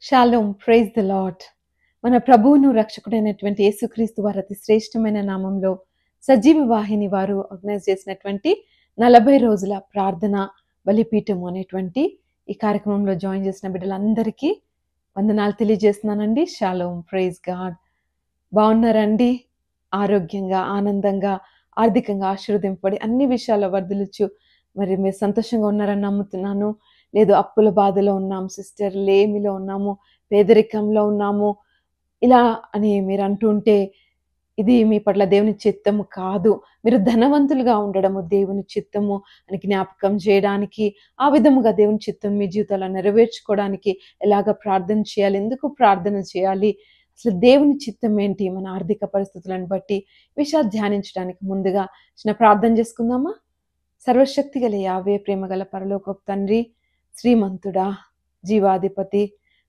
Shalom, praise the lord. మన ప్రభువును రక్షకుడైనటువంటి యేసుక్రీస్తు వారి అతి శ్రేష్టమైన నామంలో సజీవ వాహిని వారు ఆర్గనైజ్ చేసినటువంటి 40 రోజుల ప్రార్థన బలిపీఠము అనేటువంటి ఈ కార్యక్రమంలో జాయిన్ చేసిన బిడ్డలందరికీ వందనాలు తెలియజేస్తున్నానండి. Shalom, praise God. బాగున్నారండి? ఆరోగ్యంగా, ఆనందంగా, ఆర్థికంగా ఆశీర్వదింపబడి అన్ని విషయాల్లో వర్ధిల్లుచు మరి మీరు సంతోషంగా ఉన్నారని నమ్ముతున్నాను. లేదు అప్పుల బాధలో ఉన్నాం సిస్టర్, లేమిలో ఉన్నాము, పేదరికంలో ఉన్నాము ఇలా అని మీరు అంటుంటే ఇది మీ పట్ల దేవుని చిత్తము కాదు. మీరు ధనవంతులుగా ఉండడము దేవుని చిత్తము అని జ్ఞాపకం చేయడానికి, ఆ విధముగా దేవుని చిత్తం మీ జీవితాల్లో నెరవేర్చుకోవడానికి ఎలాగ ప్రార్థన చేయాలి, ఎందుకు ప్రార్థన చేయాలి, అసలు దేవుని చిత్తం ఏంటి మన ఆర్థిక పరిస్థితులను బట్టి విషయాలు ధ్యానించడానికి ముందుగా చిన్న ప్రార్థన చేసుకుందామా? సర్వశక్తి గల యావే, ప్రేమ గల పరలోకపు తండ్రి, శ్రీమంతుడా, జీవాధిపతి,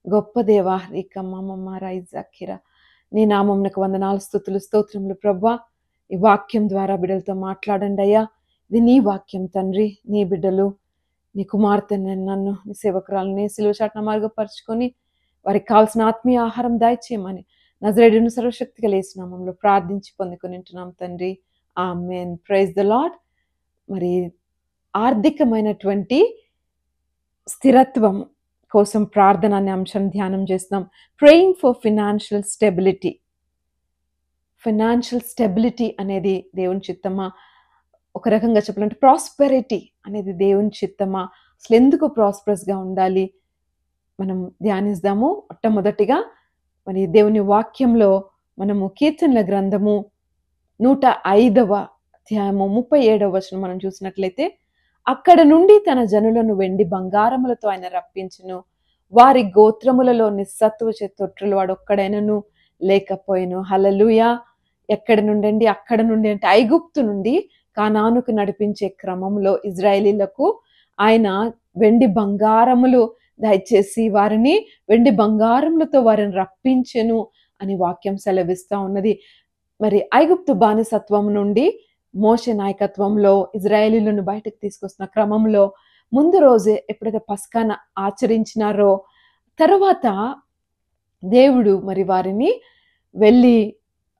గొప్ప దేవా, రీకమ్మ మమ్మ రైజాకిరా, నీ నామమునకు వందనాలు, స్తుతులు, స్తోత్రములు ప్రభా. ఈ వాక్యం ద్వారా బిడ్డలతో మాట్లాడండి అయ్యా. ఇది నీ వాక్యం తండ్రి. నీ బిడ్డలు, నీ కుమార్తె నన్ను, నీ సేవకురాలని సిలువ చాటున మార్గపరుచుకొని వారికి కావాల్సిన ఆత్మీయ ఆహారం దయచేయమని నజరేయుడును సర్వశక్తి గల యేసు నామములో ప్రార్థించి పొందుకొని ఉంటున్నాం తండ్రి. ఆమేన్. Praise the Lord. మరి ఆర్థికమైనటువంటి స్థిరత్వం కోసం ప్రార్థన అనే అంశం ధ్యానం చేస్తున్నాం. Praying for financial stability. Financial stability అనేది దేవుని చిత్తమా? ఒక రకంగా చెప్పాలంటే ప్రాస్పెరిటీ అనేది దేవుని చిత్తమా? అసలు ఎందుకు ప్రాస్పరస్గా ఉండాలి మనం ధ్యానిస్తాము. మొట్టమొదటిగా మరి దేవుని వాక్యంలో మనము కీర్తనల గ్రంథము 105వ అధ్యాయము 37వ వచనం మనం చూసినట్లయితే, అక్కడ నుండి తన జనులను వెండి బంగారములతో ఆయన రప్పించును, వారి గోత్రములలో నిస్సత్వ తొట్టులు వాడొక్కడైనను లేకపోయిను. హల్లెలూయా. ఎక్కడి నుండి అండి? అక్కడ నుండి అంటే ఐగుప్తు నుండి కానానుకు నడిపించే క్రమంలో ఇజ్రాయేలీలకు ఆయన వెండి బంగారములు దయచేసి వారిని వెండి బంగారములతో వారిని రప్పించెను అని వాక్యం సెలవిస్తూ ఉన్నది. మరి ఐగుప్తు బానిసత్వం నుండి మోషే నాయకత్వంలో ఇజ్రాయేలీలను బయటకు తీసుకొస్తున్న క్రమంలో ముందు రోజే ఎప్పుడైతే పస్కాను ఆచరించినారో తర్వాత దేవుడు మరి వారిని వెళ్ళి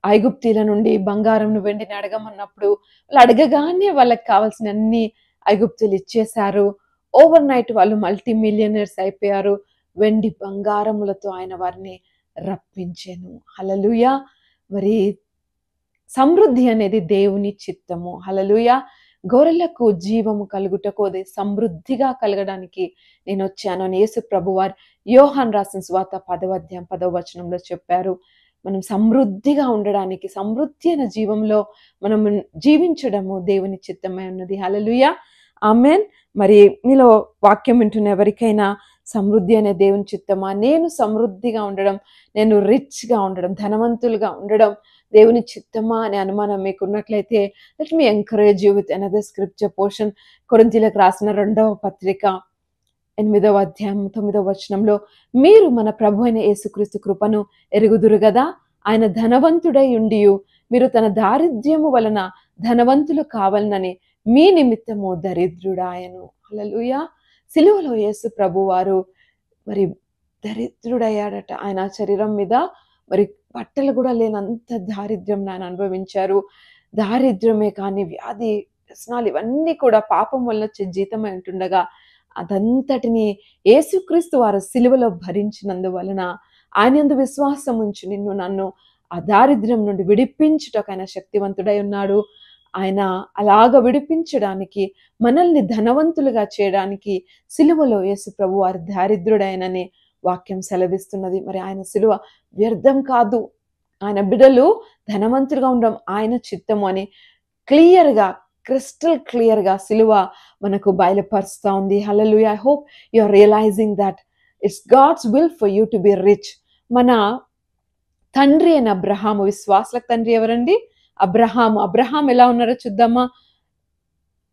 ఐగుప్తీల నుండి బంగారంను వెండిని అడగమన్నప్పుడు వాళ్ళు అడగగానే వాళ్ళకి కావాల్సిన అన్ని ఐగుప్తులు ఇచ్చేశారు. ఓవర్ నైట్ వాళ్ళు మల్టీ మిలియనర్స్ అయిపోయారు. వెండి బంగారములతో ఆయన వారిని రప్పించెను. హల్లెలూయా. మరి సమృద్ధి అనేది దేవుని చిత్తము. హల్లెలూయా. గొర్రెలకు జీవము కలుగుటకు అది సమృద్ధిగా కలగడానికి నేను వచ్చాను అని యేసు ప్రభువారు యోహాను రాసిన సువార్త 10వ అధ్యాయం 10వ వచనంలో చెప్పారు. మనం సమృద్ధిగా ఉండడానికి, సమృద్ధి అయిన జీవంలో మనం జీవించడము దేవుని చిత్తమై ఉన్నది. హల్లెలూయా. ఆమేన్. మరి మీలో వాక్యం వింటున్న ఎవరికైనా సమృద్ధి అనే దేవుని చిత్తమా? నేను సమృద్ధిగా ఉండడం, నేను రిచ్గా ఉండడం, ధనవంతులుగా ఉండడం దేవుని చిత్తమా అనే అనుమానం మీకు ఉన్నట్లయితే let me encourage you with another scripture portion. కొరింథీయులకు రాసిన 2వ పత్రిక 8వ అధ్యాయం 9వ వచనంలో, మీరు మన ప్రభు అయిన యేసుక్రీస్తు కృపను ఎరుగుదురు గదా, ఆయన ధనవంతుడై ఉండియు మీరు తన దారిద్ర్యము వలన ధనవంతులు కావాలనని మీ నిమిత్తము దరిద్రుడాయను. హల్లెలూయా. సిలువలో యేసు ప్రభు వారు మరి దరిద్రుడయ్యాడట. ఆయన శరీరం మీద మరి బట్టలు కూడా లేనంత దారిద్ర్యం ఆయన అనుభవించారు. దారిద్ర్యమే కానీ వ్యాధి, వ్యసనాలు ఇవన్నీ కూడా పాపం వల్ల వచ్చే జీతమై ఉంటుండగా అదంతటిని యేసుక్రీస్తు వారు సిలువలో భరించినందువలన ఆయన యందు విశ్వాసం ఉంచి నిన్ను నన్ను ఆ దారిద్ర్యం నుండి విడిపించుటకు ఆయన శక్తివంతుడై ఉన్నాడు. ఆయన అలాగ విడిపించడానికి, మనల్ని ధనవంతులుగా చేయడానికి సిలువలో యేసు ప్రభు వారి దారిద్రుడైనని వాక్యం సెలవిస్తున్నది. మరి ఆయన సిలువ వ్యర్థం కాదు. ఆయన బిడ్డలు ధనవంతులుగా ఉండడం ఆయన చిత్తము అని క్లియర్గా, క్రిస్టల్ క్లియర్గా సిలువ మనకు బయలుపరుస్తూ ఉంది. Hallelujah. I hope you are realising that it's God's will for you to be rich. మన తండ్రి అయిన అబ్రహాము, విశ్వాసులకు తండ్రి ఎవరండి? అబ్రహాము. అబ్రహాం ఎలా ఉన్నారో చూద్దామా?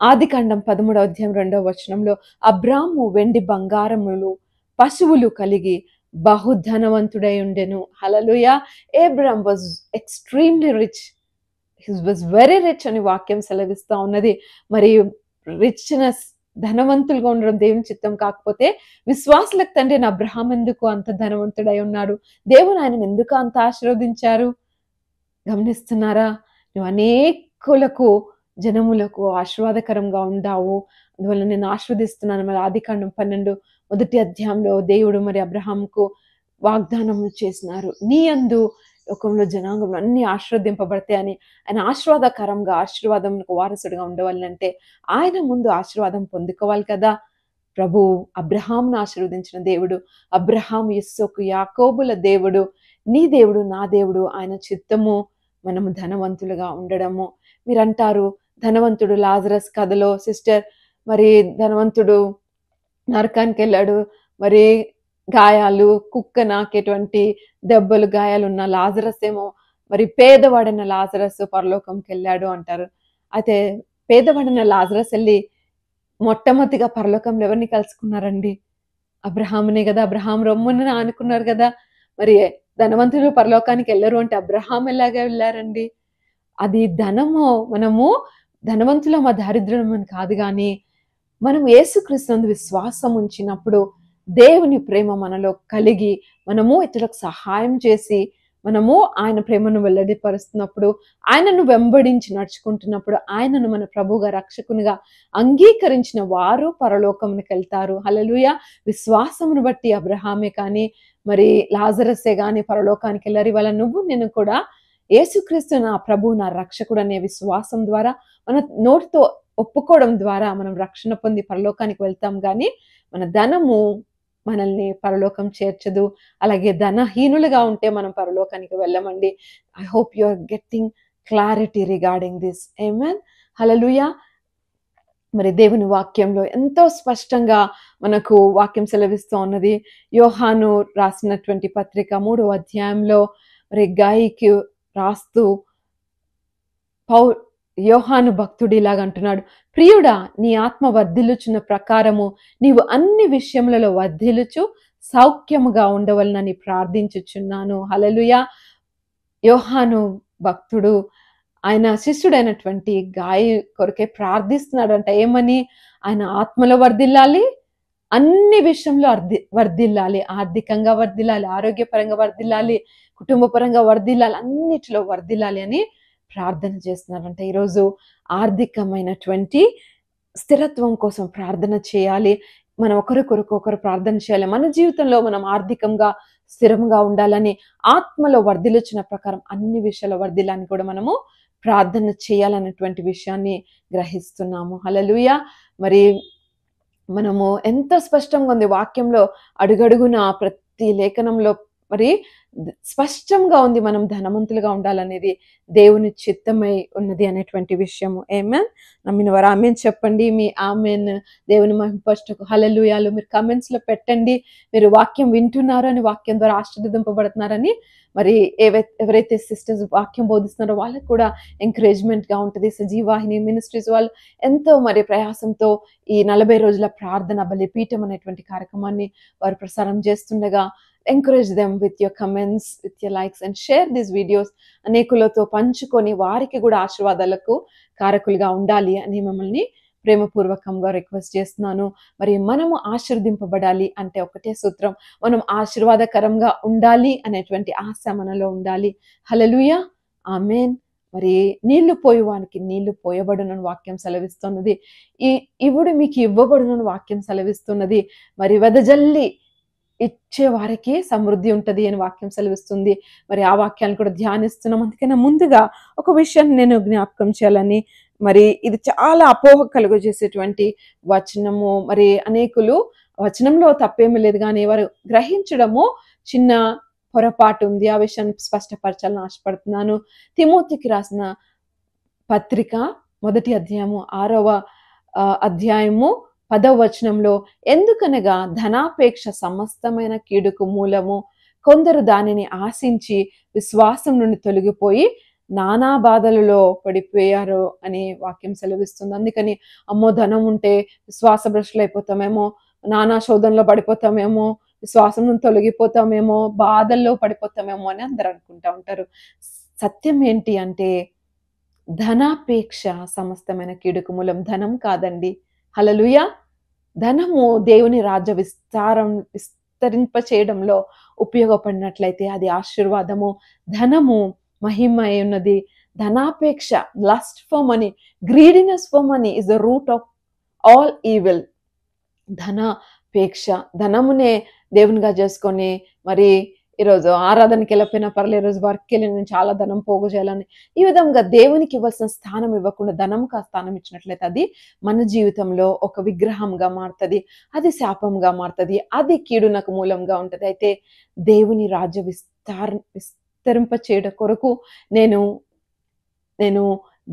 ఆదికాండం 13వ అధ్యాయం 2వ వచనంలో, అబ్రాము వెండి బంగారములు పశువులు కలిగి బహుధనవంతుడై ఉండెను. Hallelujah. Abram was extremely rich. He was very rich అని వాక్యం సెలవిస్తూ ఉన్నది. మరి రిచ్నెస్ ధనవంతులుగా ఉండడం దేవుని చిత్తం కాకపోతే విశ్వాసులకు తండ్రి అబ్రహాం ఎందుకు అంత ధనవంతుడై ఉన్నాడు? దేవుడు ఆయనను ఎందుకు అంత ఆశీర్వదించారు? గమనిస్తున్నారా? నువ్వు అనేకులకు జనములకు ఆశీర్వాదకరంగా ఉండావు. అందువల్ల నేను ఆశీర్వదిస్తున్నాను. మరి ఆదికాండం 12 మొదటి అధ్యాయంలో దేవుడు మరి అబ్రహాంకు వాగ్దానం చేసినారు. నీ యందు లోకంలో జనాంగంలో అన్ని ఆశీర్వదింపబడతాయని. ఆయన ఆశీర్వాదకరంగా ఆశీర్వాదంకు వారసుడిగా ఉండవాలంటే ఆయన ముందు ఆశీర్వాదం పొందుకోవాలి కదా. ప్రభు అబ్రహాంను ఆశీర్వదించిన దేవుడు, అబ్రహాం, ఇస్సాకు, యాకోబుల దేవుడు, నీ దేవుడు, నా దేవుడు. ఆయన చిత్తము మనము ధనవంతులుగా ఉండడము. మీరంటారు ధనవంతుడు లాజరస్ కథలో సిస్టర్, మరి ధనవంతుడు నరకానికి వెళ్ళాడు, మరి గాయాలు, కుక్క నాకేటువంటి దెబ్బలు, గాయాలున్న లాజరస్ ఏమో మరి పేదవాడైన లాజరస్ పరలోకంకి వెళ్ళాడు అంటారు. అయితే పేదవాడైన లాజరస్ వెళ్ళి మొట్టమొదటిగా పరలోకంలో ఎవరిని కలుసుకున్నారండి? అబ్రహామునే కదా. అబ్రహాం రొమ్మున అనుకున్నారు కదా. మరి ధనవంతులు పరలోకానికి వెళ్ళరు అంటే అబ్రహాం ఎలాగా వెళ్ళారండి? అది ధనము, మనము ధనవంతులమా దారిద్ర్యమని కాదు కానీ మనం యేసుక్రీస్తునందు విశ్వాసం ఉంచినప్పుడు దేవుని ప్రేమ మనలో కలిగి మనము ఇతరులకు సహాయం చేసి మనము ఆయన ప్రేమను వెల్లడిపరుస్తున్నప్పుడు, ఆయనను వెంబడించి నడుచుకుంటున్నప్పుడు, ఆయనను మన ప్రభువుగా రక్షకునిగా అంగీకరించిన వారు పరలోకమునికి వెళ్తారు. హల్లెలూయా. విశ్వాసమును బట్టి అబ్రహామే కానీ మరి లాజరస్సే కానీ పరలోకానికి వెళ్ళారు. ఇవాళ నువ్వు నేను కూడా యేసుక్రీస్తు నా ప్రభు, నా రక్షకుడు అనే విశ్వాసం ద్వారా మన నోటితో ఒప్పుకోవడం ద్వారా మనం రక్షణ పొంది పరలోకానికి వెళ్తాం. కానీ మన ధనము మనల్ని పరలోకం చేర్చదు. అలాగే ధనహీనులుగా ఉంటే మనం పరలోకానికి వెళ్ళమండి. I hope you are getting clarity regarding this. Amen. Hallelujah. మరి దేవుని వాక్యంలో ఎంతో స్పష్టంగా మనకు వాక్యం సెలవిస్తూ ఉన్నది. యోహాను రాసినటువంటి పత్రిక 3వ అధ్యాయంలో మరి గాయికి రాస్తూ యోహాను భక్తుడు ఇలాగ అంటున్నాడు, ప్రియుడా, నీ ఆత్మ వర్ధిల్లుచున్న ప్రకారము నీవు అన్ని విషయములలో వర్ధిల్లుచు సౌఖ్యముగా ఉండవలనని ప్రార్థించుచున్నాను. హల్లెలూయా. యోహాను భక్తుడు ఆయన శిష్యుడైనటువంటి గాయి కొరకే ప్రార్థిస్తున్నాడంట. ఏమని? ఆయన ఆత్మలో వర్ధిల్లాలి, అన్ని విషయంలో వర్ధిల్లాలి, ఆర్థికంగా వర్ధిల్లాలి, ఆరోగ్యపరంగా వర్ధిల్లాలి, కుటుంబపరంగా వర్ధిల్లాలి, అన్నిటిలో వర్ధిల్లాలి అని ప్రార్థన చేస్తున్నారంట. ఈరోజు ఆర్థికమైనటువంటి స్థిరత్వం కోసం ప్రార్థన చేయాలి. మనం ఒకరికొరకు ప్రార్థన చేయాలి. మన జీవితంలో మనం ఆర్థికంగా స్థిరంగా ఉండాలని, ఆత్మలో వర్ధిల్లుచున్న ప్రకారం అన్ని విషయాల్లో వర్ధిల్లాలని కూడా మనము ప్రార్థన చేయాలన్నటువంటి విషయాన్ని గ్రహిస్తున్నాము. హల్లెలూయా. మరి మనము ఎంత స్పష్టంగా ఉంది వాక్యంలో, అడుగడుగున ప్రతి లేఖనంలో మరి స్పష్టంగా ఉంది మనం ధనవంతులుగా ఉండాలనేది దేవుని చిత్తమై ఉన్నది అనేటువంటి విషయము. ఆమేన్. నమ్మిన వారు ఆమేన్ చెప్పండి. మీ ఆమేన్ దేవుని మహిమపరచుటకు హల్లెలూయాలు మీరు కామెంట్స్ లో పెట్టండి. మీరు వాక్యం వింటున్నారు అని, వాక్యం ద్వారా ఆశీర్వదింపబడుతున్నారని, మరి ఎవరైతే సిస్టర్స్ వాక్యం బోధిస్తున్నారో వాళ్ళకు కూడా ఎంకరేజ్మెంట్ గా ఉంటుంది. సజీవాహిని మినిస్ట్రీస్ వాళ్ళు ఎంతో మరి ప్రయాసంతో ఈ 40 రోజుల ప్రార్థన బలిపీఠం అనేటువంటి కార్యక్రమాన్ని వారు ప్రసారం చేస్తుండగా, encourage them with your comments, with your likes and share these videos. అనేకులతో పంచుకొని వారికి కూడా ఆశీర్వాదాలకు కారకులుగా ఉండాలి అని మిమ్మల్ని ప్రేమపూర్వకంగా రిక్వెస్ట్ చేస్తున్నాను. మరి మనము ఆశీర్వదింపబడాలి అంటే ఒకటే సూత్రం, మనం ఆశీర్వాదకరంగా ఉండాలి అనేటువంటి ఆశ మనలో ఉండాలి. హల్లెలూయా. ఆమేన్. మరి నీళ్లు పోయేవానికి నీళ్లు పోయబడునని వాక్యం సెలవిస్తున్నది. ఇవుడు మీకు ఇవ్వబడునని వాక్యం సెలవిస్తున్నది. మరి వెదజల్లి ఇచ్చే వారికి సమృద్ధి ఉంటది అని వాక్యం సెలవిస్తుంది. మరి ఆ వాక్యాన్ని కూడా ధ్యానిస్తున్నాం. అందుకనే ముందుగా ఒక విషయాన్ని నేను జ్ఞాపకం చేయాలని, మరి ఇది చాలా అపోహ కలుగజేసేటువంటి వచనము. మరి అనేకులు వచనంలో తప్పేమీ లేదు కానీ వారు గ్రహించడము చిన్న పొరపాటు ఉంది. ఆ విషయాన్ని స్పష్టపరచాలని ఆశపడుతున్నాను. తిమోతికి రాసిన పత్రిక 1వ అధ్యాయము 6వ అధ్యాయము 10వ వచనంలో, ఎందుకనగా ధనాపేక్ష సమస్తమైన కీడుకు మూలము, కొందరు దానిని ఆశించి విశ్వాసం నుండి తొలగిపోయి నానా బాధలలో పడిపోయారు అని వాక్యం సెలవిస్తుంది. అందుకని అమ్మో ధనం ఉంటే విశ్వాస భ్రష్టులు అయిపోతామేమో, నానా శోధనలో పడిపోతామేమో, విశ్వాసం నుండి తొలగిపోతామేమో, బాధల్లో పడిపోతామేమో అని అందరూ అనుకుంటా ఉంటారు. సత్యం ఏంటి అంటే ధనాపేక్ష సమస్తమైన కీడుకు మూలం ధనం కాదండి. హల్లెలూయా. ధనము దేవుని రాజ్య విస్తరింప చేయడంలో ఉపయోగపడినట్లయితే అది ఆశీర్వాదము. ధనము మహిమ అయి ఉన్నది. ధనాపేక్ష, lust for money, greediness for money is the root of all evil. ధనాపేక్ష, ధనమునే దేవునిగా చేసుకొని మరి ఈరోజు ఆరాధనకి వెళ్ళకపోయినా పర్లేదు, ఈరోజు వర్క్కి వెళ్ళి నేను చాలా ధనం పోగు చేయాలని ఈ విధంగా దేవునికి ఇవ్వాల్సిన స్థానం ఇవ్వకుండా ధనంకి ఆ స్థానం ఇచ్చినట్లయితే అది మన జీవితంలో ఒక విగ్రహంగా మారుతుంది, అది శాపంగా మారుతుంది, అది కీడునకు మూలంగా ఉంటుంది. అయితే దేవుని రాజ్య విస్తరింప చేయడం కొరకు నేను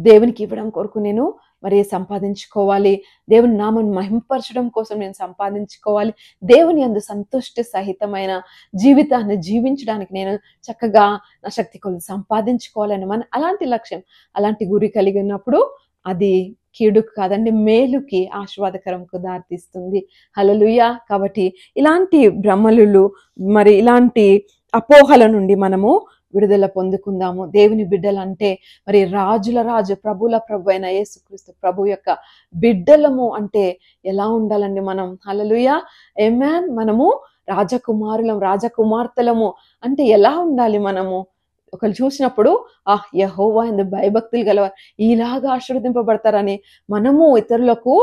దేవునికి ఇవ్వడం కొరకు నేను మరి సంపాదించుకోవాలి. దేవుని నామం మహింపరచడం కోసం నేను సంపాదించుకోవాలి. దేవుని యందు సంతుష్టి సహితమైన జీవితాన్ని జీవించడానికి నేను చక్కగా నా శక్తి కొలది సంపాదించుకోవాలని అలాంటి లక్ష్యం, అలాంటి గురి కలిగి ఉన్నప్పుడు అది కీడుకు కాదండి, మేలుకి, ఆశీర్వాదకరంకు దారితీస్తుంది. హల్లెలూయా. కాబట్టి ఇలాంటి భ్రమలు మరి ఇలాంటి అపోహల నుండి మనము విడుదల పొందుకుందాము. దేవుని బిడ్డలంటే మరి రాజుల రాజు, ప్రభుల ప్రభు అయిన యేసుక్రీస్తు ప్రభు యొక్క బిడ్డలము అంటే ఎలా ఉండాలండి మనం? హల్లెలూయా, ఆమేన్. మనము రాజకుమారులం, రాజకుమార్తెలము అంటే ఎలా ఉండాలి మనము? ఒకళ్ళు చూసినప్పుడు యెహోవా ఎందు భయభక్తులు గలవారు ఇలాగా ఆశీర్వదింపబడతారని మనము ఇతరులకు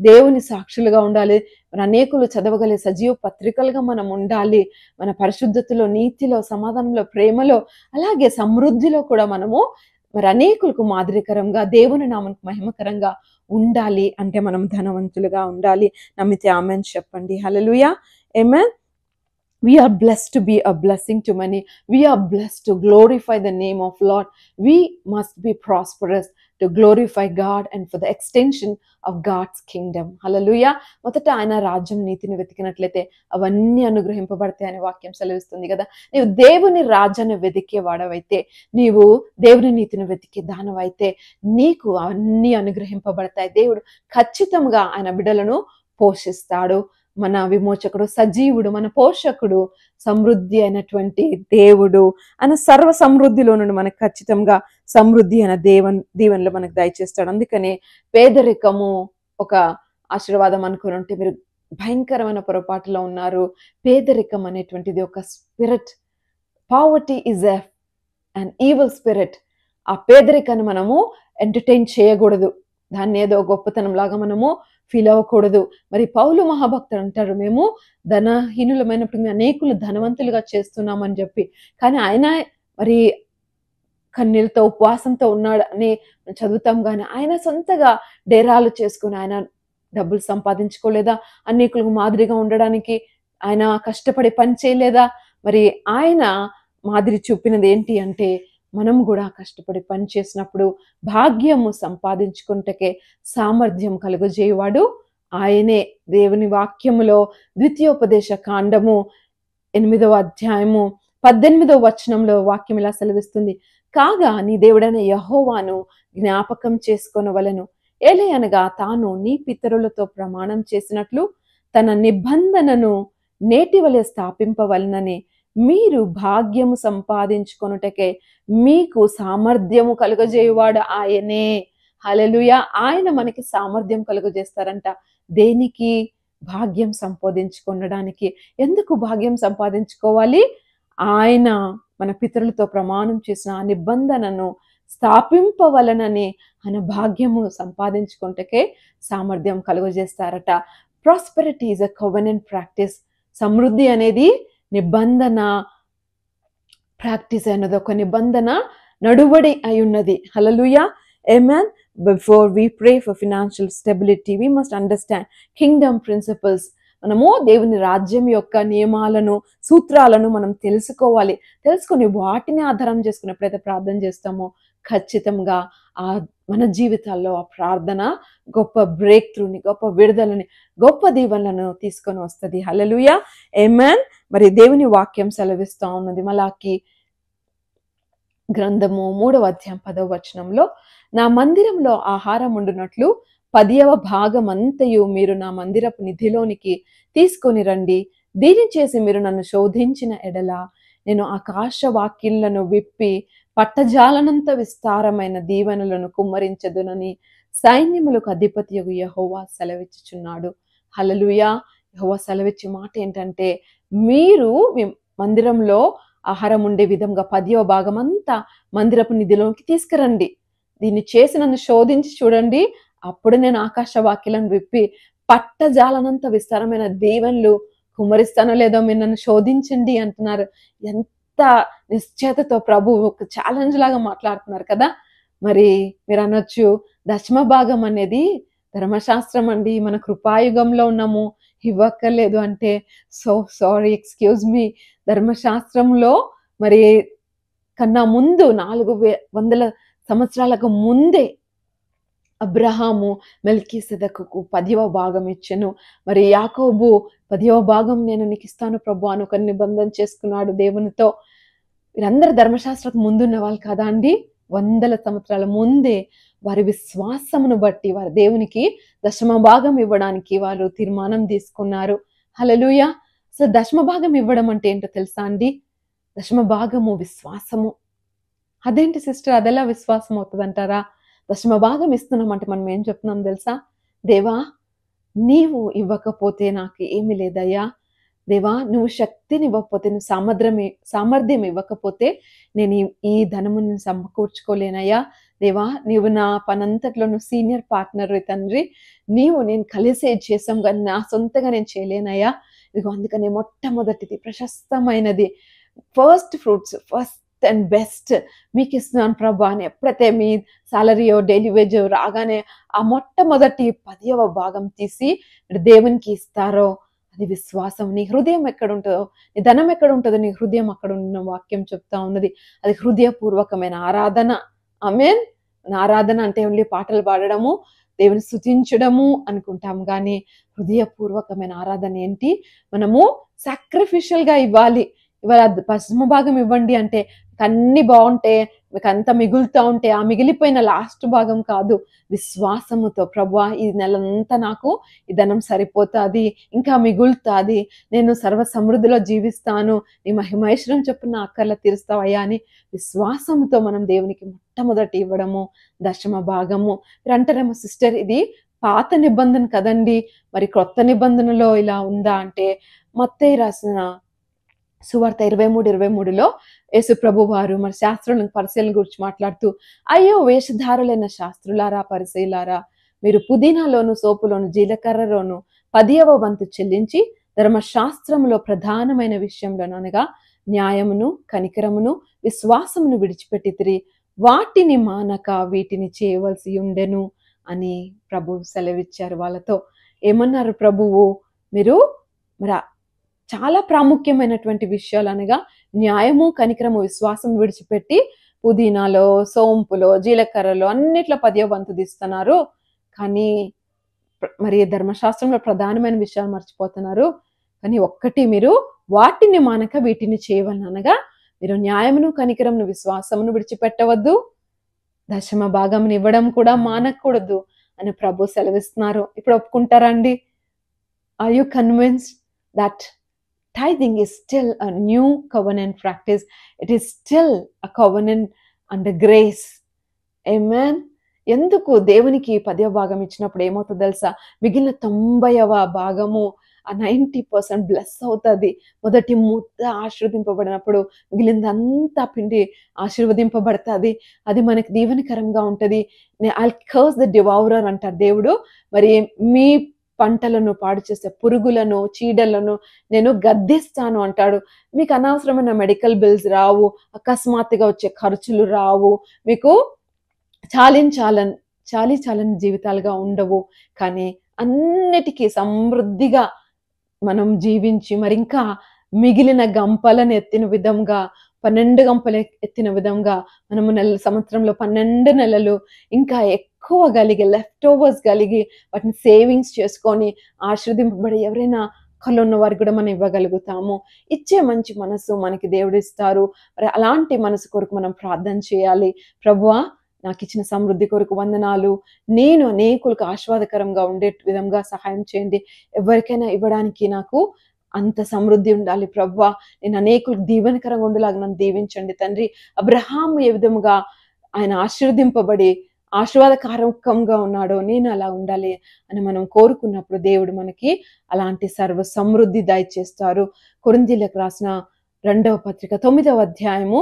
దేవుని సాక్షులుగా ఉండాలి. మరి అనేకులు చదవగలిగే సజీవ పత్రికలుగా మనం ఉండాలి. మన పరిశుద్ధతలో, నీతిలో, సమాధానంలో, ప్రేమలో, అలాగే సమృద్ధిలో కూడా మనము మరి అనేకులకు మాదిరికరంగా, దేవుని నామానికి మహిమకరంగా ఉండాలి. అంటే మనం ధనవంతులుగా ఉండాలి. నమ్మితే ఆమేన్ చెప్పండి. హల్లెలూయా, ఆమేన్. We are blessed to be a blessing to many. We are blessed to glorify the name of Lord. We must be prosperous to glorify God and for the extension of God's kingdom. Hallelujah. మొదట ఆయన రాజ్యం నీతిని వెతికినట్లయితే అవన్నీ అనుగ్రహింపబడతాయని వాక్యం సెలవిస్తుంది కదా. నీవు దేవుని రాజ్యాన్ని వెతికే వాడవైతే, నీవు దేవుని నీతిని వెతికే దానవైతే నీకు అన్నీ అనుగ్రహింపబడతాయి. దేవుడు ఖచ్చితంగా ఆయన బిడ్డలను పోషిస్తాడు. మన విమోచకుడు, సజీవుడు, మన పోషకుడు, సమృద్ధి అయినటువంటి దేవుడు. ఆయన సర్వ సమృద్ధిలో నుండి మనకు ఖచ్చితంగా సమృద్ధి అయిన దీవెనలు మనకు దయచేస్తాడు. అందుకనే పేదరికము ఒక ఆశీర్వాదం అనుకుని ఉంటే మీరు భయంకరమైన పొరపాటులో ఉన్నారు. పేదరికం అనేటువంటిది ఒక spirit. Poverty is an evil spirit. ఆ పేదరికాన్ని మనము ఎంటర్టైన్ చేయకూడదు. దాన్ని ఏదో గొప్పతనం లాగా మనము ఫీల్ అవ్వకూడదు. మరి పౌలు మహాభక్తుడు అంటారు, మేము ధనహీనులమైనప్పుడు అనేకులు ధనవంతులుగా చేస్తున్నామని చెప్పి. కానీ ఆయన మరి కన్నీళ్ళతో ఉపవాసంతో ఉన్నాడు అని చదువుతాం. కానీ ఆయన సొంతగా డేరాలు చేసుకుని ఆయన డబ్బులు సంపాదించుకోలేదా? అనేకులకు మాదిరిగా ఉండడానికి ఆయన కష్టపడి పని చేయలేదా? మరి ఆయన మాదిరి చూపినది ఏంటి అంటే, మనం కూడా కష్టపడి పని చేసినప్పుడు భాగ్యము సంపాదించుకుంటకే సామర్థ్యం కలుగజేయవాడు ఆయనే. దేవుని వాక్యములో ద్వితీయోపదేశ కాండము 8వ అధ్యాయము 18వ వచనంలో వాక్యం ఇలా సెలవిస్తుంది, కాగా నీ దేవుడైన యెహోవాను జ్ఞాపకం చేసుకొనవలెను. ఏలయనగా తాను నీ పితరులతో ప్రమాణం చేసినట్లు తన నిబంధనను నేటివలె స్థాపింపవలనని మీరు భాగ్యము సంపాదించుకొనుటకే మీకు సామర్థ్యము కలుగజేయువాడు ఆయనే. హల్లెలూయా. ఆయన మనకి సామర్థ్యం కలుగజేస్తారంట. దేనికి? భాగ్యం సంపాదించుకొనడానికి. ఎందుకు భాగ్యం సంపాదించుకోవాలి? ఆయన మన పితరులతో ప్రమాణం చేసిన ఆ నిబంధనను స్థాపింపవలనని ఆయన భాగ్యము సంపాదించుకుంటకే సామర్థ్యం కలుగజేస్తారట. Prosperity is a covenant practice. సమృద్ధి అనేది నిబంధన ప్రాక్టీస్ అయినది, ఒక నిబంధన నడువడి అయి ఉన్నది. హల్లెలూయా, ఆమేన్. Before we pray for financial stability, we must understand kingdom principles. మనము దేవుని రాజ్యం యొక్క నియమాలను, సూత్రాలను మనం తెలుసుకొని వాటిని ఆధారం చేసుకుని ఎప్పుడైతే ప్రార్థన చేస్తామో ఖచ్చితంగా మన జీవితాల్లో ఆ ప్రార్థన గొప్ప బ్రేక్ త్రూని, గొప్ప విడుదలని, గొప్ప దీవెనలను తీసుకొని వస్తుంది. హల్లెలూయా, ఆమేన్. మరి దేవుని వాక్యం సెలవిస్తా ఉన్నది మలాకి గ్రంథము 3వ అధ్యాయం 10వ వచనంలో, నా మందిరంలో ఆహారం ఉండునట్లు 10వ భాగమంతయు మీరు నా మందిరపు నిధిలోనికి తీసుకొని రండి. దీని చేసి మీరు నన్ను శోధించిన ఎడల నేను ఆకాశ వాకిళ్లను విప్పి పట్టజాలనంత విస్తారమైన దీవెనలను కుమ్మరించదునని సైన్యములకు అధిపతియగు యెహోవా సెలవిచ్చుచున్నాడు. హల్లెలూయా. యెహోవా సెలవిచ్చే మాట ఏంటంటే, మీరు మీ మందిరంలో ఆహారం ఉండే విధంగా 10వ భాగం అంతా మందిరపు నిధిలోకి తీసుకురండి. దీన్ని చేసి నన్ను శోధించి చూడండి. అప్పుడు నేను ఆకాశ వాకిలను విప్పి పట్టజాలనంత విస్తారమైన దీవెనలు కుమ్మరిస్తానో లేదో మీరు నన్ను శోధించండి అంటున్నారు. ఎంత నిశ్చయతతో ప్రభు ఒక ఛాలెంజ్ లాగా మాట్లాడుతున్నారు కదా! మరి మీరనొచ్చు, దశమ భాగం అనేది ధర్మశాస్త్రం అండి. మన కృపాయుగంలో ఉన్నాము. ఇవ్వక్కర్లేదు అంటే, సో సారీ, ఎక్స్‌క్యూజ్ మీ. ధర్మశాస్త్రంలో మరి కన్నా ముందు 400 సంవత్సరాలకు ముందే అబ్రహాము మెల్కీసెదెకుకు 10వ భాగం ఇచ్చెను. మరి యాకోబు 10వ భాగం నేను నీకిస్తాను ప్రభు అని ఒక నిబంధన చేసుకున్నాడు దేవునితో. వీరందరూ ధర్మశాస్త్రకు ముందున్న వాళ్ళు కదా అండి. 100 సంవత్సరాల ముందే వారి విశ్వాసమును బట్టి వారు దేవునికి దశమ భాగం ఇవ్వడానికి వారు తీర్మానం తీసుకున్నారు. హల్లెలూయా. సో దశమ భాగం ఇవ్వడం అంటే ఏంటో తెలుసా అండి? దశమ భాగము విశ్వాసము. అదేంటి సిస్టర్, అదెలా విశ్వాసం అవుతదంటారా? దశమ భాగం ఇస్తున్నామంటే మనం ఏం చెప్తున్నాం తెలుసా? దేవా, నీవు ఇవ్వకపోతే నాకు ఏమీ లేదయ్యా. దేవా, నువ్వు శక్తిని ఇవ్వకపోతే, నువ్వు సామర్థ్యం ఇవ్వకపోతే నేను ఈ ధనమును సమకూర్చుకోలేనయ్యా. దేవా, నీవు నా పనంతట్లో నువ్వు సీనియర్ పార్ట్నర్ తండ్రి. నేను కలిసే చేసాం కానీ నా సొంతగా నేను చేయలేనయ్యా. ఇదిగో అందుకనే మొట్టమొదటిది ప్రశస్తమైనది first fruits, first and best మీకు ఇస్తున్నాను ప్రభా అని ఎప్పుడైతే మీ సాలరీయో డైలీ వేజ్ రాగానే ఆ మొట్టమొదటి 10వ భాగం తీసి దేవునికి ఇస్తారో అది విశ్వాసం. నీ హృదయం ఎక్కడ ఉంటుందో, నీ ధనం ఎక్కడ ఉంటుందో, నీ హృదయం అక్కడ ఉన్న వాక్యం చెప్తా ఉన్నది. అది హృదయపూర్వకమైన ఆరాధన. ఆమేన్. ఆరాధన అంటే ఓన్లీ పాటలు పాడడము, దేవుని స్తుతించడము అనుకుంటాం కానీ హృదయపూర్వకమైన ఆరాధన ఏంటి? మనము సాక్రిఫిషియల్ గా ఇవ్వాలి. ఇవాళ దశమ భాగం ఇవ్వండి అంటే అన్ని బాగుంటే మీకు అంత మిగులుతూ ఉంటే ఆ మిగిలిపోయిన లాస్ట్ భాగం కాదు, విశ్వాసముతో ప్రభువా ఈ నెలంతా నాకు ఈ ధనం సరిపోతుంది, ఇంకా మిగులుతుంది, నేను సర్వ సమృద్ధిలో జీవిస్తాను, నీ మహిమైశ్వరం చొప్పున అక్కర్ల తీరుస్తావయ్యా అని విశ్వాసముతో మనం దేవునికి మొట్టమొదటి ఇవ్వడము దశమ భాగము. మీరు అంటారేమో సిస్టర్ ఇది పాత నిబంధన కదండి, మరి క్రొత్త నిబంధనలో ఇలా ఉందా అంటే, మత్తయి రాసిన సువార్త 23:23లో యేసు ప్రభు వారు మరి శాస్త్రులను పరిశీలన గురించి మాట్లాడుతూ, అయ్యో వేషధారులైన శాస్త్రులారా పరిసయ్యులారా, మీరు పుదీనాలోను సోపులోను జీలకర్రలోను 10వ వంతు చెల్లించి ధర్మశాస్త్రములో ప్రధానమైన విషయంలోను అనగా న్యాయమును కనికరమును విశ్వాసమును విడిచిపెట్టితిరి, వాటిని మానక వీటిని చేయవలసి ఉండెను అని ప్రభు సెలవిచ్చారు. వాళ్ళతో ఏమన్నారు ప్రభువు? మీరు మరి చాలా ప్రాముఖ్యమైనటువంటి విషయాలు అనగా న్యాయము కనికరము విశ్వాసం విడిచిపెట్టి పుదీనాలో సోంపులో జీలకర్రలో అన్నిట్లో 10వ వంతు తీస్తున్నారు, కానీ మరి ధర్మశాస్త్రంలో ప్రధానమైన విషయాలు మర్చిపోతున్నారు. కానీ ఒక్కటి, మీరు వాటిని మానక వీటిని చేయవలన అనగా మీరు న్యాయమును కనికరమును విశ్వాసమును విడిచిపెట్టవద్దు, దశమ భాగం ఇవ్వడం కూడా మానకూడదు అని ప్రభు సెలవిస్తున్నారు. ఇప్పుడు ఒప్పుకుంటారా అండి? Are you convinced that tithing is still a new covenant practice? It is still a covenant under grace. Amen. ఎందుకు దేవునికి 10వ భాగం ఇచ్చినప్పుడు ఏమవుతుందో తెలుసా? మిగిలిన 90వ భాగము ఆ 90% బ్లెస్ అవుతుంది. మొదటి ముద్ద ఆశీర్వదింపబడినప్పుడు మిగిలిందంతా పిండి ఆశీర్వదింపబడుతుంది. అది మనకి దీవెనకరంగా ఉంటుంది. I'll curse the devourer అంటారు దేవుడు. మరి మీ పంటలను పాడు చేసే పురుగులను చీడలను నేను గద్దిస్తాను అంటాడు. మీకు అనవసరమైన మెడికల్ బిల్స్ రావు, అకస్మాత్తుగా వచ్చే ఖర్చులు రావు, మీకు చాలని జీవితాలుగా ఉండవు. కానీ అన్నిటికీ సమృద్ధిగా మనం జీవించి మరి ఇంకా మిగిలిన గంపలను ఎత్తిన విధంగా 12 గంపలు ఎత్తిన విధంగా మనము సంవత్సరంలో 12 నెలలు ఇంకా ఎక్కువ కలిగి లెఫ్ట్ ఓవర్స్ కలిగి వాటిని సేవింగ్స్ చేసుకొని ఆశీర్వదింపబడి ఎవరైనా కళ్ళు ఉన్న వారికి కూడా మనం ఇవ్వగలుగుతాము. ఇచ్చే మంచి మనసు మనకి దేవుడు ఇస్తారు. మరి అలాంటి మనసు కొరకు మనం ప్రార్థన చేయాలి. ప్రభువా, నాకు ఇచ్చిన సమృద్ధి కొరకు వందనాలు, నేను అనేకులకు ఆశీర్వాదకరంగా ఉండే విధంగా సహాయం చేయండి, ఎవరికైనా ఇవ్వడానికి నాకు అంత సమృద్ధి ఉండాలి ప్రభువా, నేను అనేకులకు దీవెనకరంగా ఉండేలాగా నన్ను దీవించండి తండ్రి. అబ్రహాము ఏ విధముగా ఆయన ఆశీర్వదింపబడి ఆశీర్వాదకారకంగా ఉన్నాడో నేను అలా ఉండాలి అని మనం కోరుకున్నప్పుడు దేవుడు మనకి అలాంటి సర్వ సమృద్ధి దయచేస్తారు. కొరింథీయులకు రాసిన 2వ పత్రిక 9వ అధ్యాయము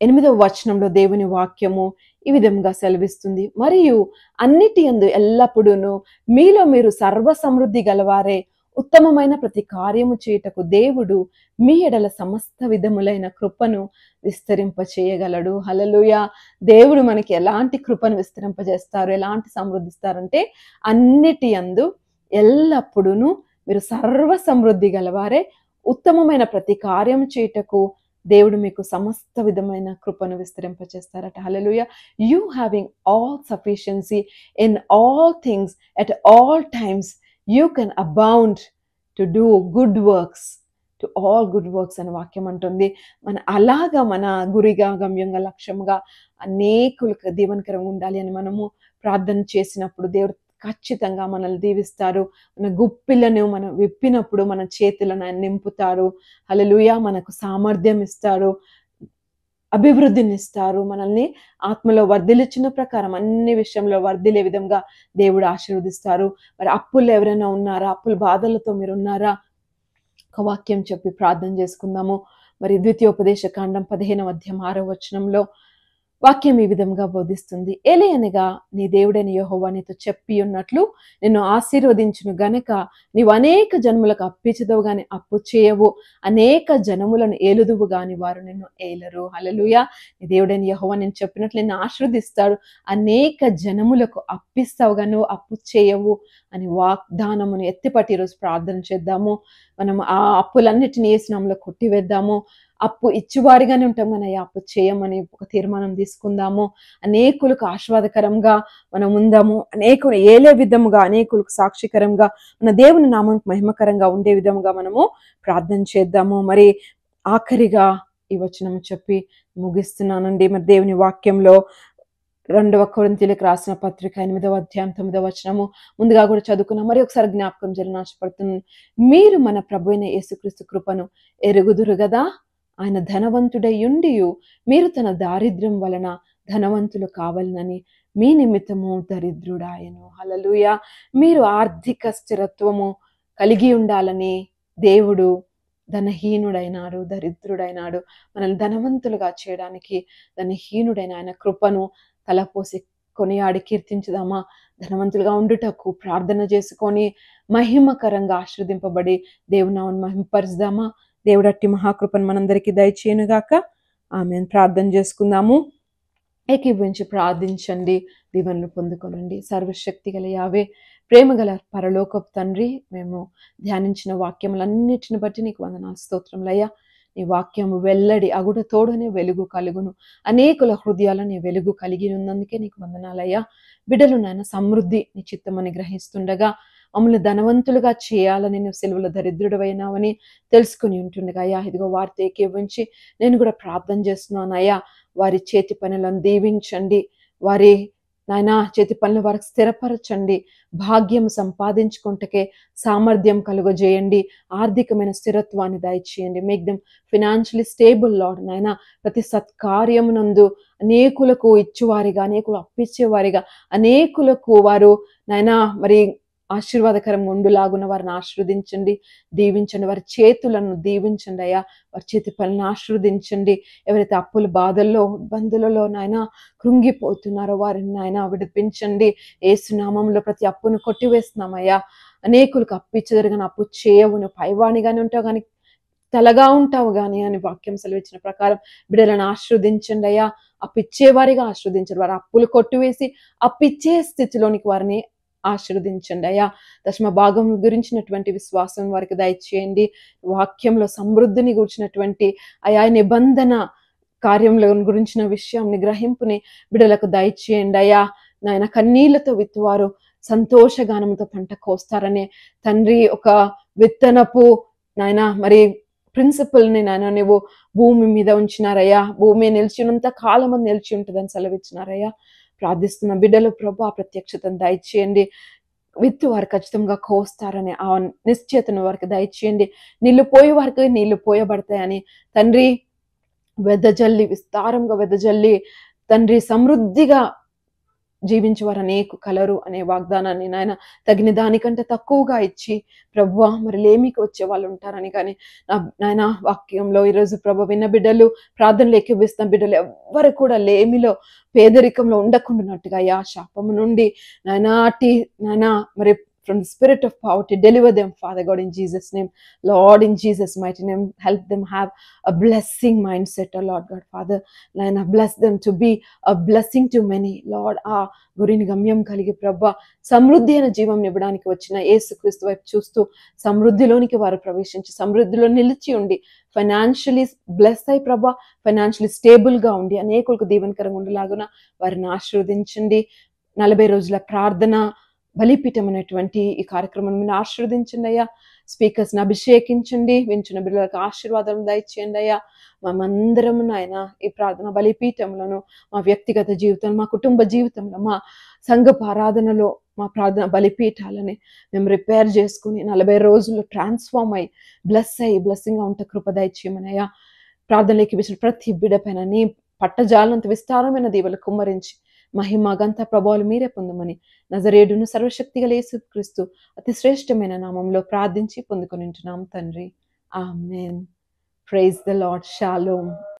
8వ వచనంలో దేవుని వాక్యము ఈ విధంగా సెలవిస్తుంది. మరియు అన్నిటి యందు ఎల్లప్పుడూను మీలో మీరు సర్వ సమృద్ధి గలవారే, ఉత్తమమైన ప్రతి కార్యము చేయుటకు దేవుడు మీ ఎడల సమస్త విధములైన కృపను విస్తరింపచేయగలడు. హల్లెలూయా. దేవుడు మనకి ఎలాంటి కృపను విస్తరింపజేస్తారు, ఎలాంటి సమృద్ధిస్తారంటే అన్నిటి యందు ఎల్లప్పుడూను మీరు సర్వ సమృద్ధి గలవారే, ఉత్తమమైన ప్రతి కార్యము చేయుటకు దేవుడు మీకు సమస్త విధమైన కృపను విస్తరింపచేస్తారట. Hallelujah. You having all sufficiency in all things at all times you can abound to do good works, to all good works అని వాక్యం అంటుంది. అలాగా మన గురిగా, గమ్యంగా, లక్ష్యంగా అనేకులకు దీవెనకరంగా ఉండాలి అని మనము ప్రార్థన చేసినప్పుడు దేవుడు ఖచ్చితంగా మనల్ని దీవిస్తారు. మన గుప్పిలను మనం విప్పినప్పుడు మన చేతులను ఆయన నింపుతారు. హల్లెలూయా. మనకు సామర్థ్యం ఇస్తారు, అభివృద్ధిని ఇస్తారు. మనల్ని ఆత్మలో వర్ధిల్చిన ప్రకారం అన్ని విషయంలో వర్ధిల్లే విధంగా దేవుడు ఆశీర్వదిస్తారు. మరి అప్పులు ఎవరైనా ఉన్నారా? అప్పుల బాధలతో మీరు ఉన్నారా? ఒక వాక్యం చెప్పి ప్రార్థన చేసుకుందాము. మరి ద్వితీయోపదేశ కాండం 15వ అధ్యాయం 6వ వచనంలో వాక్యం ఈ విధంగా బోధిస్తుంది. ఏలయనగా నీ దేవుడైన యెహోవా నీతో చెప్పి ఉన్నట్లు నిన్ను ఆశీర్వదించును గనక నీవు అనేక జనములకు అప్పిచ్చదవు గాని అప్పు చేయవు, అనేక జనములను ఏలుదువు గాని వారు నిన్ను ఏలరు. హల్లెలూయా. నీ దేవుడైన యెహోవా నేను చెప్పినట్లు నిన్ను ఆశీర్వదిస్తాడు, అనేక జనములకు అప్పిస్తావు గాని నువ్వు అప్పు చేయవు అని వాగ్దానమును ఎత్తిపట్టి ఈరోజు ప్రార్థన చేద్దాము. మనం ఆ అప్పులన్నిటిని యేసు నామములో కొట్టివేద్దాము. అప్పు ఇచ్చువారిగానే ఉంటాం కానీ అప్పు చేయమని ఒక తీర్మానం తీసుకుందాము. అనేకులకు ఆశీర్వాదకరంగా మనం ఉందాము. అనేకులు ఏలే విధముగా, అనేకులకు సాక్షికరంగా, మన దేవుని నామానికి మహిమకరంగా ఉండే విధముగా మనము ప్రార్థన చేద్దాము. మరి ఆఖరిగా ఈ వచనం చెప్పి ముగిస్తున్నానండి. మరి దేవుని వాక్యంలో 2వ కొరింథీయులకు రాసిన పత్రిక 8వ అధ్యాయం 9వ వచనము ముందుగా కూడా చదువుకున్నాం. మరి ఒకసారి జ్ఞాపకం చేయాలని ఆశపడుతున్నాను. మీరు మన ప్రభువైన యేసుక్రీస్తు కృపను ఎరుగుదురు గదా. ఆయన ధనవంతుడై ఉండియు మీరు తన దారిద్ర్యం వలన ధనవంతులు కావాలని మీ నిమిత్తము దరిద్రుడాయను. హల్లెలూయా. మీరు ఆర్థిక స్థిరత్వము కలిగి ఉండాలని దేవుడు ధనహీనుడైనాడు, దరిద్రుడైనాడు. మనల్ని ధనవంతులుగా చేయడానికి ధనహీనుడైన ఆయన కృపను తలపోసి కొనియాడి కీర్తించుదామా. ధనవంతులుగా ఉండుటకు ప్రార్థన చేసుకొని మహిమకరంగా ఆశీర్వదింపబడి దేవునామమును మహిమపరుద్దామా. దేవుడు అట్టి మహాకృపను మనందరికీ దయచేయునుగాక. ఆమేన్. ప్రార్థన చేసుకుందాము. ఏకీభవించి ప్రార్థించండి, దీవెనలు పొందుకోనండి. సర్వశక్తి గల యావే, ప్రేమ గల పరలోకపు తండ్రి, మేము ధ్యానించిన వాక్యములన్నిటిని బట్టి నీకు వందనాలు, స్తోత్రములయ్యా. నీ వాక్యము వెల్లడి అగుట తోడనే వెలుగు కలుగును. అనేకుల హృదయాల నీ వెలుగు కలిగి ఉన్నందుకే నీకు వందనాలయ్యా. బిడ్డలు నాయన సమృద్ధి నీ చిత్తమని గ్రహిస్తుండగా మమ్మల్ని ధనవంతులుగా చేయాలని నువ్వు సెలవుల దరిద్రుడవైనావని తెలుసుకుని ఉంటుండగా అయ్యా, ఇదిగో వారితో ఏకీభవించి నేను కూడా ప్రార్థన చేస్తున్నాను అయ్యా. వారి చేతి పనులను దీవించండి, వారి నాయనా చేతి పనులు వారికి స్థిరపరచండి, భాగ్యం సంపాదించుకుంటకే సామర్థ్యం కలుగజేయండి, ఆర్థికమైన స్థిరత్వాన్ని దయచేయండి. Make them financially stable lord నాయన. ప్రతి సత్కార్యమునందు అనేకులకు ఇచ్చువారిగా, అనేకులు అప్పిచ్చేవారిగా, అనేకులకు వారు నాయనా మరి ఆశీర్వాదకరంగా ఉండులాగున వారిని ఆశీర్వదించండి, దీవించండి. వారి చేతులను దీవించండి అయ్యా. వారి చేతి పనులను ఆశీర్వదించండి. ఎవరైతే అప్పుల బాధల్లో, ఇబ్బందులలో నాయన కృంగిపోతున్నారో వారిని నాయన విడిపించండి. యేసు నామములో ప్రతి అప్పును కొట్టివేస్తున్నామయ్యా. అనేకులకు అప్పిచ్చేదరు కానీ అప్పు చేయవు, నువ్వు పైవాణిగానే ఉంటావు కానీ తలగా ఉంటావు కానీ అని వాక్యం సెలవిచ్చిన ప్రకారం బిడ్డలను ఆశీర్వదించండి అయ్యా. అప్పిచ్చేవారిగా ఆశీర్వదించండి. వారి అప్పులు కొట్టివేసి అప్పిచ్చే స్థితిలోనికి వారిని ఆశీర్వదించండి అయ్యా. దశమ భాగం గురించినటువంటి విశ్వాసం వారికి దయచేయండి. వాక్యంలో సమృద్ధిని గురించినటువంటి అయా నిబంధన కార్యంలో గురించిన విషయాన్ని గ్రహింపుని బిడ్డలకు దయచేయండి అయ్యా. నాయన కన్నీళ్లతో విత్తువారు సంతోషగానంతో పంట కోస్తారనే తండ్రి ఒక విత్తనపు నాయన మరి ప్రిన్సిపల్ని నాయన నువ్వు భూమి మీద ఉంచినారయ్యా. భూమి నిలిచినంత కాలం అది నిలిచి ఉంటుందని సెలవిచ్చినారయ్యా. ప్రార్థిస్తున్న బిడ్డలు ప్రభు ఆ ప్రత్యక్షతను దయచేయండి. విత్తు వారు ఖచ్చితంగా కోస్తారని ఆ నిశ్చయతను వారికి దయచేయండి. నీళ్లు పోయే వారికి నీళ్లు పోయబడతాయని తండ్రి వెదజల్లి, విస్తారంగా వెదజల్లి తండ్రి సమృద్ధిగా జీవించేవారు అనేకు కలరు అనే వాగ్దానాన్ని నాయన తగిన దానికంటే తక్కువగా ఇచ్చి ప్రభువా మరి లేమికి వచ్చే వాళ్ళు ఉంటారని. కానీ నాయన వాక్యంలో ఈరోజు ప్రభు విన్న బిడ్డలు, ప్రార్థనలు ఏకీభవిస్తున్న బిడ్డలు ఎవ్వరు కూడా లేమిలో పేదరికంలో ఉండకుండానట్టుగా అయ్యా శాపము నుండి నాయనా మరి from the spirit of poverty, deliver them, Father God, in Jesus' name. Lord, in Jesus' mighty name, help them have a blessing mindset, oh Lord God, Father. Naina, bless them to be a blessing to many. Lord, గురిని గమ్యం కలిగి ప్రభా సమృద్ధి అయిన జీవం ఇవ్వడానికి వచ్చిన యేసుక్రీస్తు వైపు చూస్తూ సమృద్ధిలోనికి వారు ప్రవేశించి సమృద్ధిలో నిలిచి ఉండి ఫైనాన్షియలీ బ్లెస్ అయి ప్రభా ఫైనాన్షియలీ స్టేబుల్గా ఉండి అనేకులకు దీవెనకరంగా ఉండేలాగున వారిని ఆశీర్వదించండి. 40 రోజుల ప్రార్థన బలిపీఠం అనేటువంటి ఈ కార్యక్రమం మీరు ఆశీర్వదించండి అయ్యా. స్పీకర్స్ని అభిషేకించండి, వింటున్న బిడ్డలకు ఆశీర్వాదాలను దయచేయండి అయ్యా. మేమందరం నాయన ఈ ప్రార్థన బలిపీఠంలోను మా వ్యక్తిగత జీవితంలో, మా కుటుంబ జీవితంలో, మా సంఘపు ఆరాధనలో మా ప్రార్థన బలిపీఠాలని మేము రిపేర్ చేసుకుని 40 రోజుల్లో ట్రాన్స్ఫార్మ్ అయ్యి బ్లెస్సింగ్గా ఉంటే కృప దయచేయమనయ్యా. ప్రార్థనలోకి విసిన ప్రతి బిడ్డ పైన నీ పట్టజాలంత విస్తారమైన దీవెలు కుమ్మరించి మహిమ గంత ప్రభావాలు మీరే పొందమని నజరేయుడును సర్వశక్తిగల యేసుక్రీస్తు అతి శ్రేష్టమైన నామంలో ప్రార్థించి పొందుకొని ఉంటున్నాం తండ్రి. Amen. Praise the Lord. Shalom.